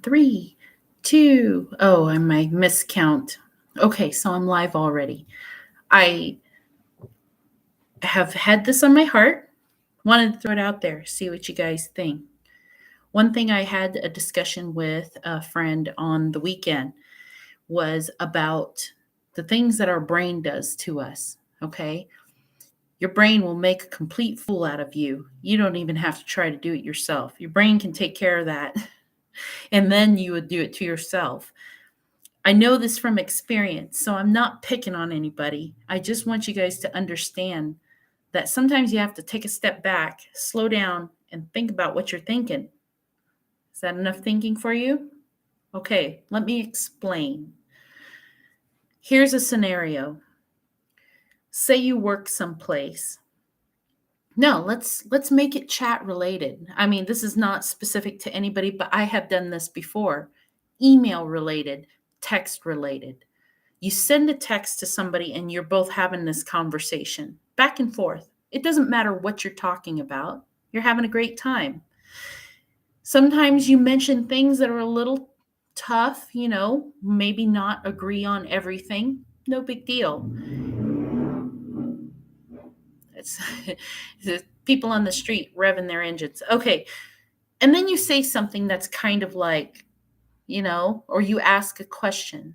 Three, two. Oh, I might miscount. Okay, so I'm live already. I have had this on my heart. Wanted to throw it out there, see what you guys think. One thing I had a discussion with a friend on the weekend was about the things that our brain does to us. Okay. Your brain will make a complete fool out of you. You don't even have to try to do it yourself. Your brain can take care of that. And then you would do it to yourself. I know this from experience, so I'm not picking on anybody. I just want you guys to understand that sometimes you have to take a step back, slow down, and think about what you're thinking. Is that enough thinking for you? Okay, let me explain. Here's a scenario. Say you work someplace. No, let's make it chat related. I mean, this is not specific to anybody, but I have done this before. Email related, text related. You send a text to somebody and you're both having this conversation back and forth. It doesn't matter what you're talking about. You're having a great time. Sometimes you mention things that are a little tough, maybe not agree on everything. No big deal. It's the people on the street revving their engines. Okay. And then you say something that's kind of like, or you ask a question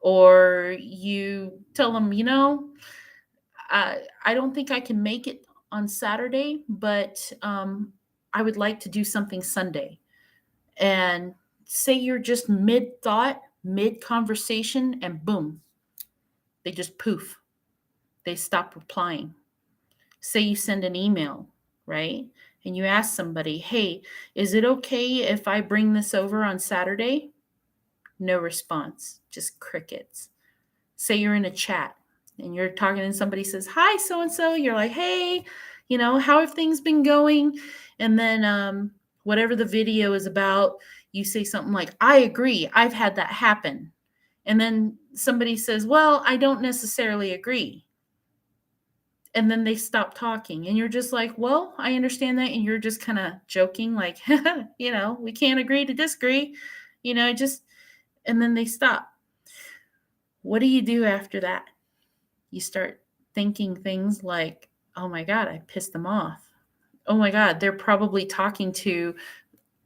or you tell them, I don't think I can make it on Saturday, but I would like to do something Sunday. And say you're just mid thought, mid conversation, and boom, they just poof. They stop replying. Say you send an email, right? And you ask somebody, hey, is it okay if I bring this over on Saturday? No response, just crickets. Say you're in a chat and you're talking and somebody says, hi, so and so. You're like, hey, how have things been going? And then whatever the video is about, you say something like, I agree. I've had that happen. And then somebody says, well, I don't necessarily agree. And then they stop talking. And you're just like, well, I understand that. And you're just kind of joking, like, we can't agree to disagree, and then they stop. What do you do after that? You start thinking things like, oh my God, I pissed them off. Oh my God, they're probably talking to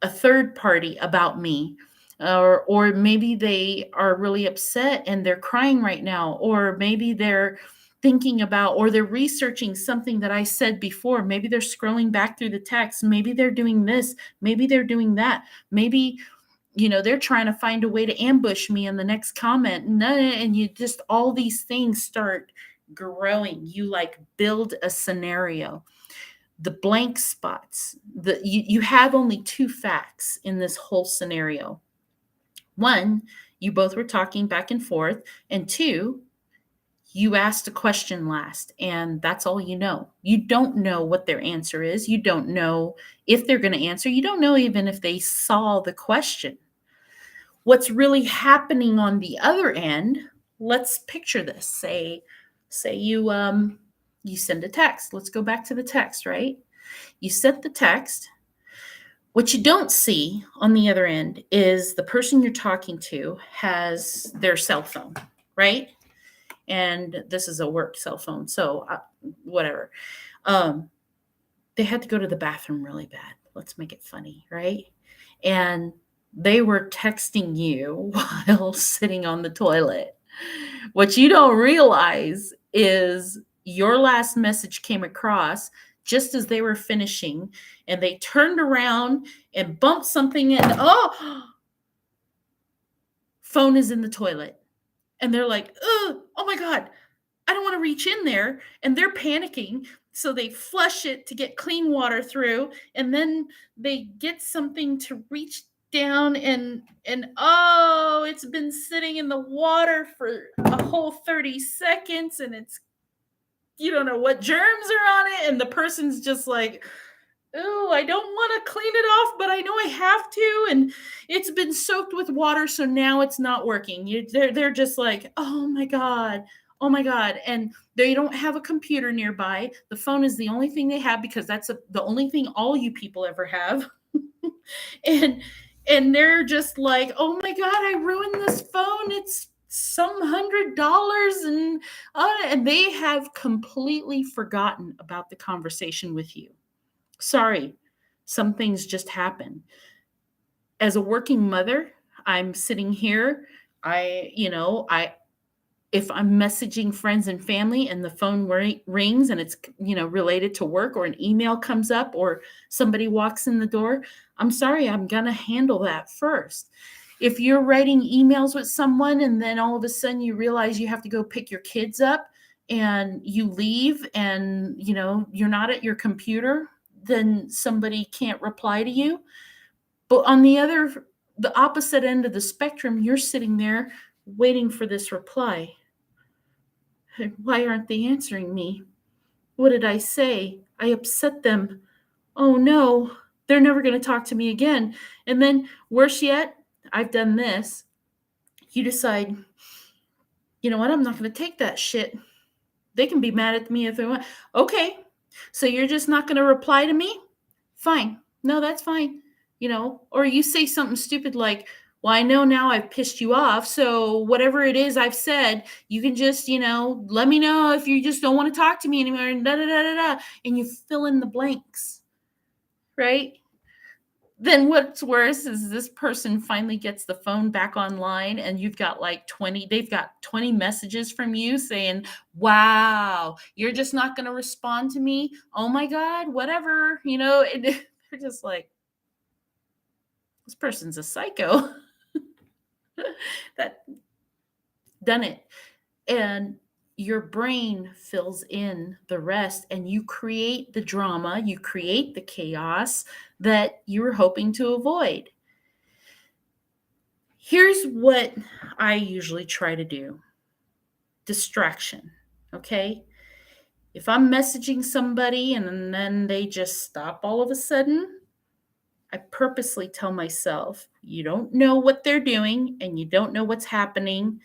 a third party about me. Or maybe they are really upset and they're crying right now. Or maybe they're thinking about, or they're researching something that I said before. Maybe they're scrolling back through the text. Maybe they're doing this. Maybe they're doing that. Maybe they're trying to find a way to ambush me in the next comment. And you just, all these things start growing. You like build a scenario. The blank spots, you have only two facts in this whole scenario. One, you both were talking back and forth. And two, you asked a question last, and that's all you know. You don't know what their answer is. You don't know if they're going to answer. You don't know even if they saw the question. What's really happening on the other end, let's picture this. Say you send a text. Let's go back to the text, right? You sent the text. What you don't see on the other end is the person you're talking to has their cell phone, right? And this is a work cell phone, so whatever. They had to go to the bathroom really bad. Let's make it funny, right? And they were texting you while sitting on the toilet. What you don't realize is your last message came across just as they were finishing, and they turned around and bumped something, and phone is in the toilet. And they're like, oh my God, I don't want to reach in there. And they're panicking. So they flush it to get clean water through. And then they get something to reach down and it's been sitting in the water for a whole 30 seconds. And you don't know what germs are on it. And the person's just like, oh, I don't want to clean it off, but I know I have to. And it's been soaked with water, so now it's not working. They're just like, oh my God. And they don't have a computer nearby. The phone is the only thing they have because that's the only thing all you people ever have. and And they're just like, oh my God, I ruined this phone. It's some $100. And they have completely forgotten about the conversation with you. Sorry, some things just happen. As a working mother, I'm sitting here. I if I'm messaging friends and family and the phone rings and it's related to work, or an email comes up, or somebody walks in the door, I'm sorry, I'm going to handle that first. If you're writing emails with someone and then all of a sudden you realize you have to go pick your kids up and you leave, and you're not at your computer, then somebody can't reply to you. But on the opposite end of the spectrum, you're sitting there waiting for this reply. Why aren't they answering me? What did I say? I upset them. Oh no, they're never going to talk to me again. And then, worse yet, I've done this. You decide, you know what? I'm not going to take that shit. They can be mad at me if they want. Okay, so you're just not going to reply to me? Fine. No, that's fine. Or you say something stupid like, well, I know now I've pissed you off. So whatever it is I've said, you can just, let me know if you just don't want to talk to me anymore. And da da da da da. And you fill in the blanks, right? Then what's worse is this person finally gets the phone back online, and you've got they've got 20 messages from you saying, wow, you're just not going to respond to me. Oh my God, whatever, and they're just like, this person's a psycho. That done it. And your brain fills in the rest, and you create the drama, you create the chaos that you were hoping to avoid. Here's what I usually try to do: distraction. Okay. If I'm messaging somebody and then they just stop all of a sudden, I purposely tell myself, you don't know what they're doing and you don't know what's happening.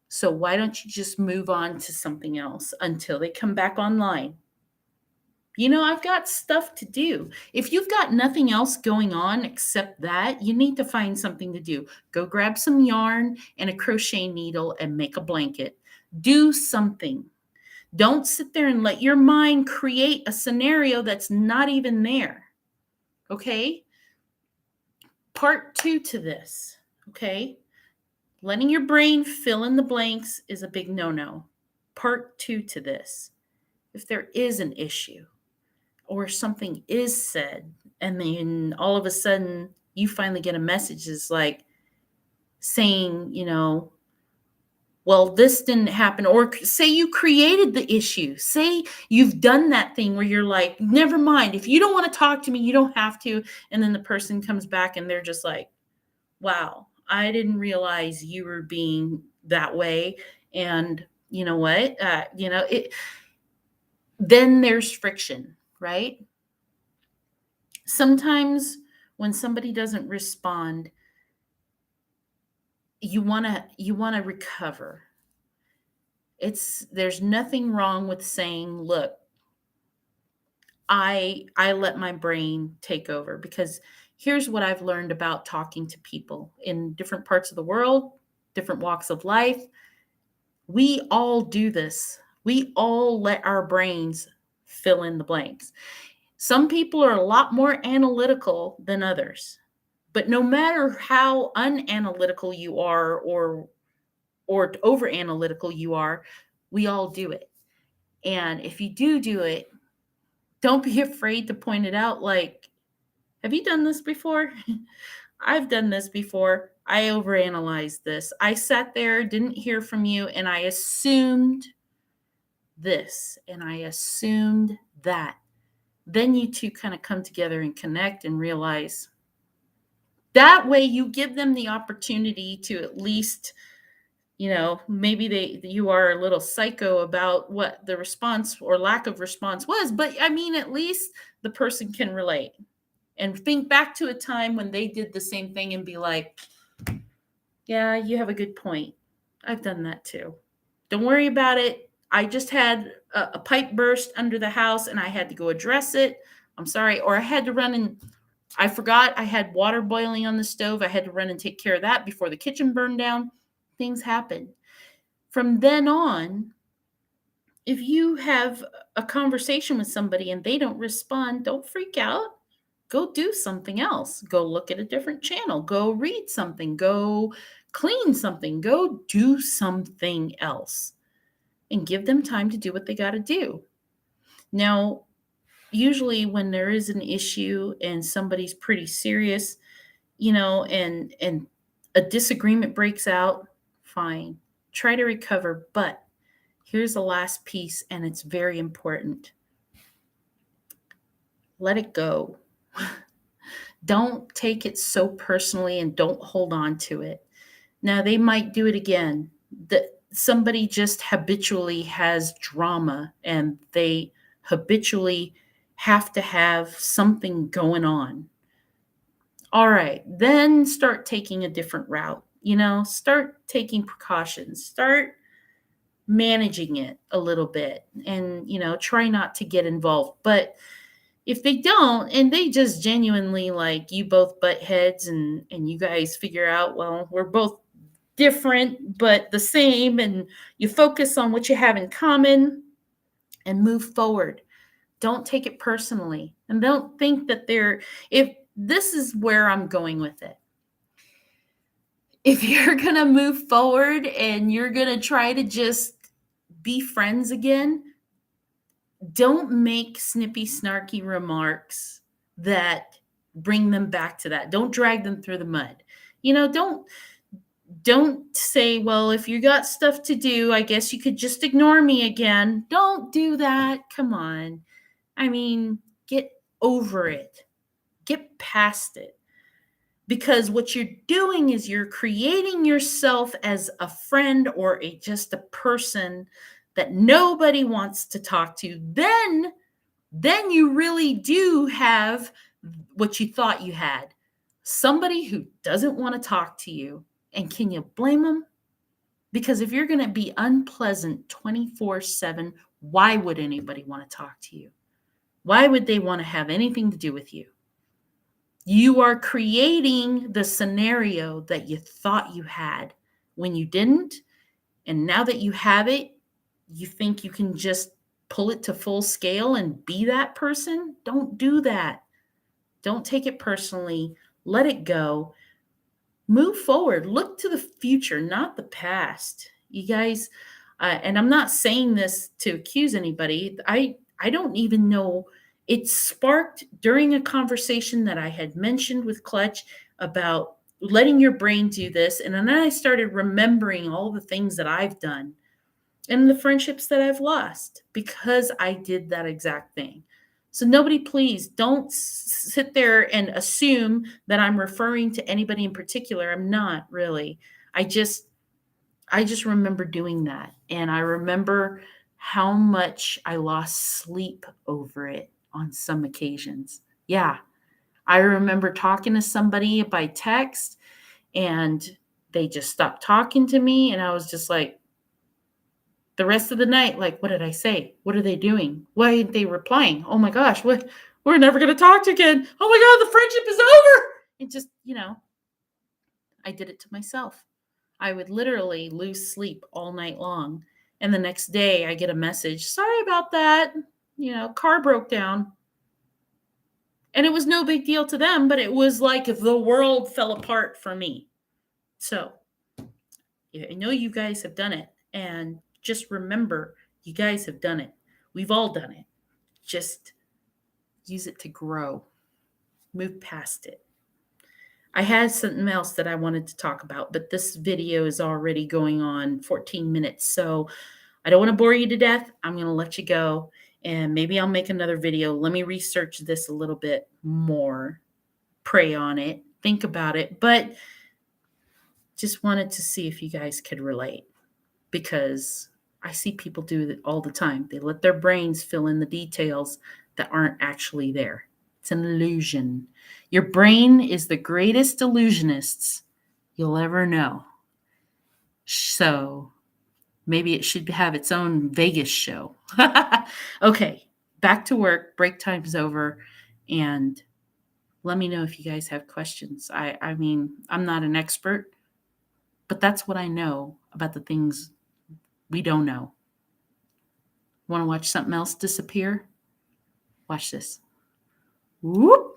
So why don't you just move on to something else until they come back online? I've got stuff to do. If you've got nothing else going on except that, you need to find something to do. Go grab some yarn and a crochet needle and make a blanket. Do something. Don't sit there and let your mind create a scenario that's not even there. Okay? Part 2 to this. Okay? Letting your brain fill in the blanks is a big no-no. Part 2 to this: if there is an issue or something is said, and then all of a sudden you finally get a message that's like saying, well, this didn't happen, or say you created the issue. Say you've done that thing where you're like, never mind, if you don't want to talk to me, you don't have to. And then the person comes back and they're just like, wow, I didn't realize you were being that way. And you know what? Then there's friction, right? Sometimes when somebody doesn't respond, you want to recover. There's nothing wrong with saying, look, I let my brain take over, because here's what I've learned about talking to people in different parts of the world, different walks of life. We all do this. We all let our brains fill in the blanks. Some people are a lot more analytical than others. But no matter how unanalytical you are, or over analytical you are, we all do it. And if you do it, don't be afraid to point it out. Like, have you done this before? I've done this before. I overanalyzed this. I sat there, didn't hear from you, and I assumed this and I assumed that. Then you two kind of come together and connect and realize, that way you give them the opportunity to at least, maybe you are a little psycho about what the response or lack of response was, but I mean, at least the person can relate and think back to a time when they did the same thing and be like, yeah, you have a good point. I've done that too. Don't worry about it. I just had a pipe burst under the house and I had to go address it. I'm sorry. Or I had to run and I forgot I had water boiling on the stove. I had to run and take care of that before the kitchen burned down. Things happen. From then on, if you have a conversation with somebody and they don't respond, don't freak out. Go do something else. Go look at a different channel. Go read something. Go clean something. Go do something else and give them time to do what they got to do. Now, usually when there is an issue and somebody's pretty serious, and a disagreement breaks out, fine. Try to recover, but here's the last piece, and it's very important. Let it go. Don't take it so personally and don't hold on to it. Now, they might do it again. Somebody just habitually has drama and they habitually have to have something going on. All right, then start taking a different route. Start taking precautions. Start managing it a little bit and, try not to get involved. But if they don't and they just genuinely like you both butt heads and you guys figure out, well, we're both different but the same, and you focus on what you have in common and move forward. Don't take it personally and don't think that if this is where I'm going with it. If you're going to move forward and you're going to try to just be friends again, don't make snippy, snarky remarks that bring them back to that. Don't drag them through the mud. Don't say, well, if you got stuff to do, I guess you could just ignore me again. Don't do that. Come on. I mean, get over it. Get past it. Because what you're doing is you're creating yourself as a friend or just a person that nobody wants to talk to. Then you really do have what you thought you had. Somebody who doesn't want to talk to you. And can you blame them? Because if you're going to be unpleasant 24/7, why would anybody want to talk to you? Why would they want to have anything to do with you? You are creating the scenario that you thought you had when you didn't. And now that you have it, you think you can just pull it to full scale and be that person? Don't do that. Don't take it personally. Let it go. Move forward. Look to the future, not the past. You guys, and I'm not saying this to accuse anybody. I don't even know. It sparked during a conversation that I had mentioned with Clutch about letting your brain do this. And then I started remembering all the things that I've done and the friendships that I've lost because I did that exact thing. So nobody, please don't sit there and assume that I'm referring to anybody in particular. I'm not really. I just remember doing that. And I remember how much I lost sleep over it on some occasions. Yeah. I remember talking to somebody by text and they just stopped talking to me. And I was just like, the rest of the night, like, what did I say? What are they doing? Why aren't they replying? Oh my gosh, what? We're never going to talk again. Oh my God, the friendship is over. And just, I did it to myself. I would literally lose sleep all night long. And the next day I get a message, sorry about that. Car broke down. And it was no big deal to them, but it was like if the world fell apart for me. So I know you guys have done it. And just remember, you guys have done it. We've all done it. Just use it to grow. Move past it. I had something else that I wanted to talk about, but this video is already going on 14 minutes. So I don't want to bore you to death. I'm going to let you go. And maybe I'll make another video. Let me research this a little bit more. Pray on it. Think about it. But just wanted to see if you guys could relate. Because I see people do it all the time. They let their brains fill in the details that aren't actually there. It's an illusion. Your brain is the greatest illusionists you'll ever know. So maybe it should have its own Vegas show. Okay, back to work. Break time's over. And Let me know if you guys have questions. I mean, I'm not an expert, but that's what I know about the things we don't know. Want to watch something else disappear? Watch this. Whoop.